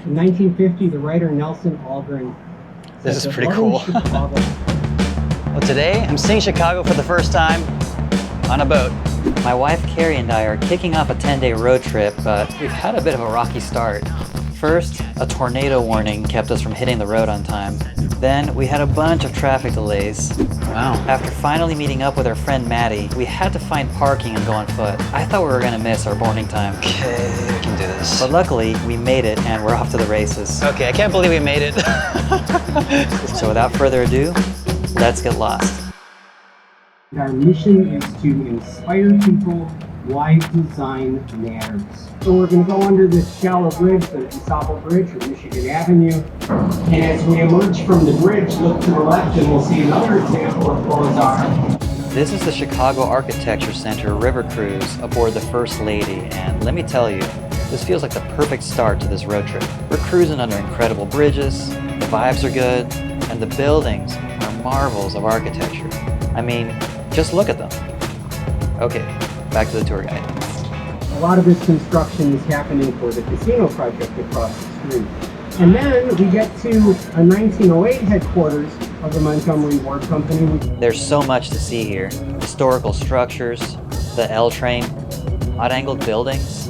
In 1950, the writer Nelson Algren This said is that pretty loving cool. Chicago. Well, today I'm seeing Chicago for the first time on a boat. My wife Carrie and I are kicking off a 10-day road trip, but we've had a bit of a rocky start. First, a tornado warning kept us from hitting the road on time. Then, we had a bunch of traffic delays. Wow. After finally meeting up with our friend Maddie, we had to find parking and go on foot. I thought we were gonna miss our boarding time. Okay, we can do this. But luckily, we made it and we're off to the races. Okay, I can't believe we made it. So without further ado, let's get lost. Our mission is to inspire people why design matters. So we're going to go under this shallow bridge, the DeSable Bridge or Michigan Avenue. And as we emerge from the bridge, look to the left and we'll see another example of Beaux-Arts. This is the Chicago Architecture Center River Cruise aboard the First Lady, and let me tell you, this feels like the perfect start to this road trip. We're cruising under incredible bridges, the vibes are good, and the buildings are marvels of architecture. I mean, just look at them. Okay, back to the tour guide. A lot of this construction is happening for the casino project across the street. And then we get to a 1908 headquarters of the Montgomery Ward Company. There's so much to see here. Historical structures, the L train, odd-angled buildings.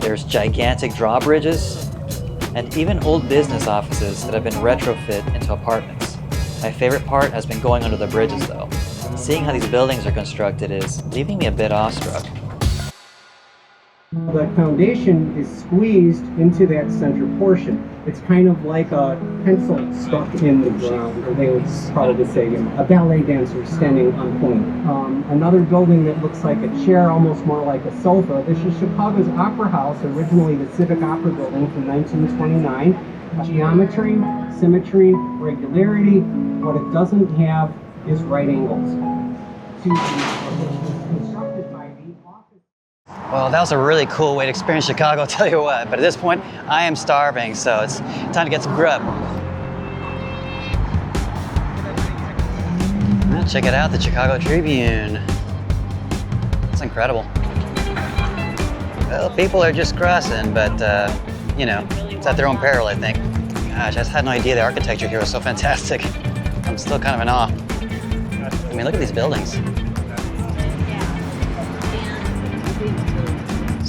There's gigantic drawbridges, and even old business offices that have been retrofit into apartments. My favorite part has been going under the bridges though. Seeing how these buildings are constructed is leaving me a bit awestruck. The foundation is squeezed into that center portion. It's kind of like a pencil stuck in the ground, or they would probably say a ballet dancer standing on point. Another building that looks like a chair, almost more like a sofa. This is Chicago's Opera House, originally the Civic Opera Building from 1929. Geometry, symmetry, regularity. What it doesn't have is right angles. Constructed by the office. Well, that was a really cool way to experience Chicago, I'll tell you what. But at this point, I am starving, so it's time to get some grub. Well, check it out, the Chicago Tribune. It's incredible. Well, people are just crossing, but, you know, it's at their own peril, I think. Gosh, I just had no idea the architecture here was so fantastic. I'm still kind of in awe. I mean, look at these buildings.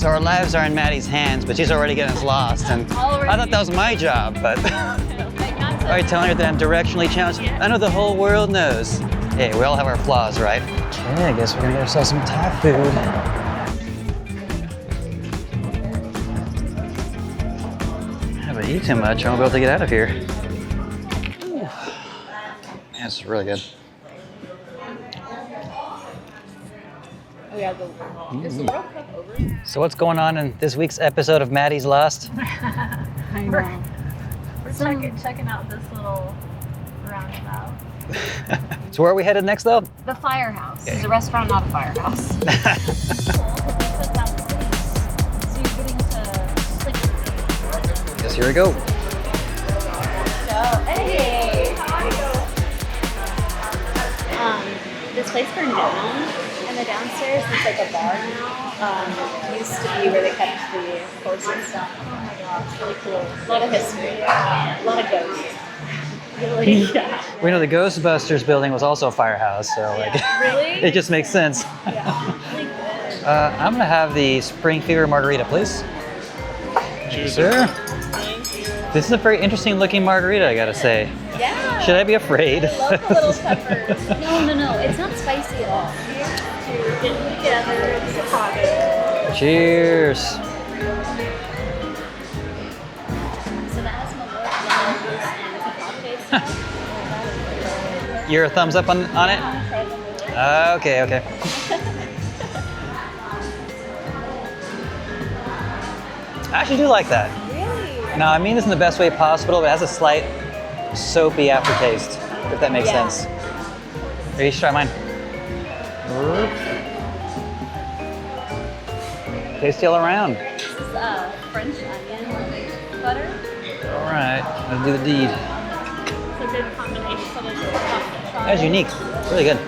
So our lives are in Maddie's hands, but she's already getting us lost. And I thought that was my job, but are you telling her that I'm directionally challenged? I know the whole world knows. Hey, we all have our flaws, right? Okay, I guess we're gonna get ourselves some Thai food. If I eat too much, I won't be able to get out of here. Man, this is really good. Oh yeah, is the World Cup over? So what's going on in this week's episode of Maddie's Lost? I know. We're checking out this little roundabout. So where are we headed next though? The Firehouse. Okay. It's a restaurant, not a firehouse. So you're getting to sleep. Guess here we go. So, hey! This place burned down. And the downstairs is like a bar now. Used to be where they kept the horses and stuff. Oh my gosh, really cool. A lot of history. A lot of ghosts. Really? Yeah. We know the Ghostbusters building was also a firehouse, so like, really? It just makes sense. Yeah. Really good. I'm gonna have the Spring Fever margarita, please. Cheers, sir. Thank you. This is a very interesting looking margarita, I gotta say. Yeah. Should I be afraid? I love the little peppers. No. It's not spicy at all. Cheers to getting together in Chicago. Cheers. So that has some lemon juice and chipotle paste. Your thumbs up on it? Okay. I actually do like that. Really? No, I mean this in the best way possible, but it has a slight soapy aftertaste, if that makes sense. Here, you should try mine. Tasty all around. This is French onion butter. All right, let's do the deed. It's a good combination. So there's a That's unique, really good.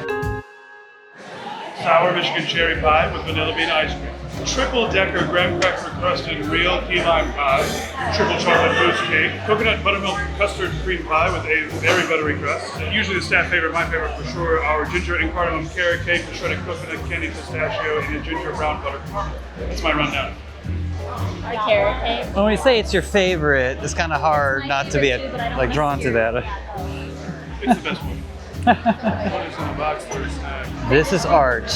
Sour Michigan cherry pie with vanilla bean ice cream. triple decker graham cracker crusted real key lime pie, triple chocolate mousse cake, coconut buttermilk custard cream pie with a very buttery crust. And usually the staff favorite, my favorite for sure, our ginger and cardamom carrot cake with shredded coconut, candy pistachio, and a ginger brown butter caramel. That's my rundown. Our carrot cake. When we say it's your favorite, it's kind of hard My not to be favorite too, but I don't like like drawn to that. It's the best one. What is in the box for a snack? This is art.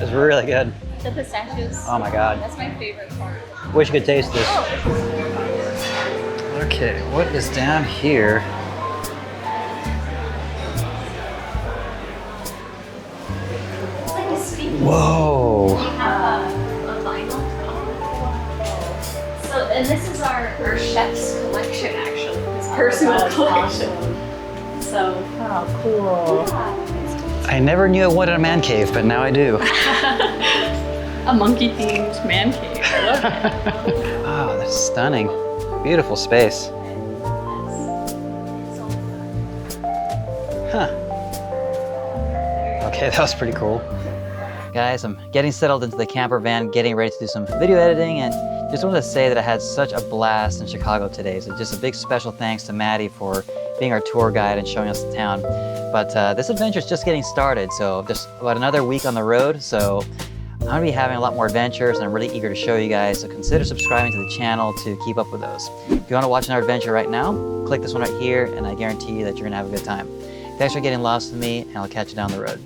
It's really good. The pistachios. Oh my god. That's my favorite part. Wish you could taste this. Okay, what is down here? It's like a speaker. Whoa. We have a vinyl. So, and this is our chef's collection, actually. His personal collection. So, Oh, cool. I never knew I wanted a man cave, but now I do. A monkey-themed man cave. I love it. Oh, that's stunning. Beautiful space. Huh. Okay, that was pretty cool. Guys, I'm getting settled into the camper van, getting ready to do some video editing, and just wanted to say that I had such a blast in Chicago today. So just a big special thanks to Maddie for being our tour guide and showing us the town. But this adventure is just getting started, so just about another week on the road. So I'm gonna be having a lot more adventures, and I'm really eager to show you guys. So consider subscribing to the channel to keep up with those. If you wanna watch another adventure right now, click this one right here, and I guarantee you that you're gonna have a good time. Thanks for getting lost with me, and I'll catch you down the road.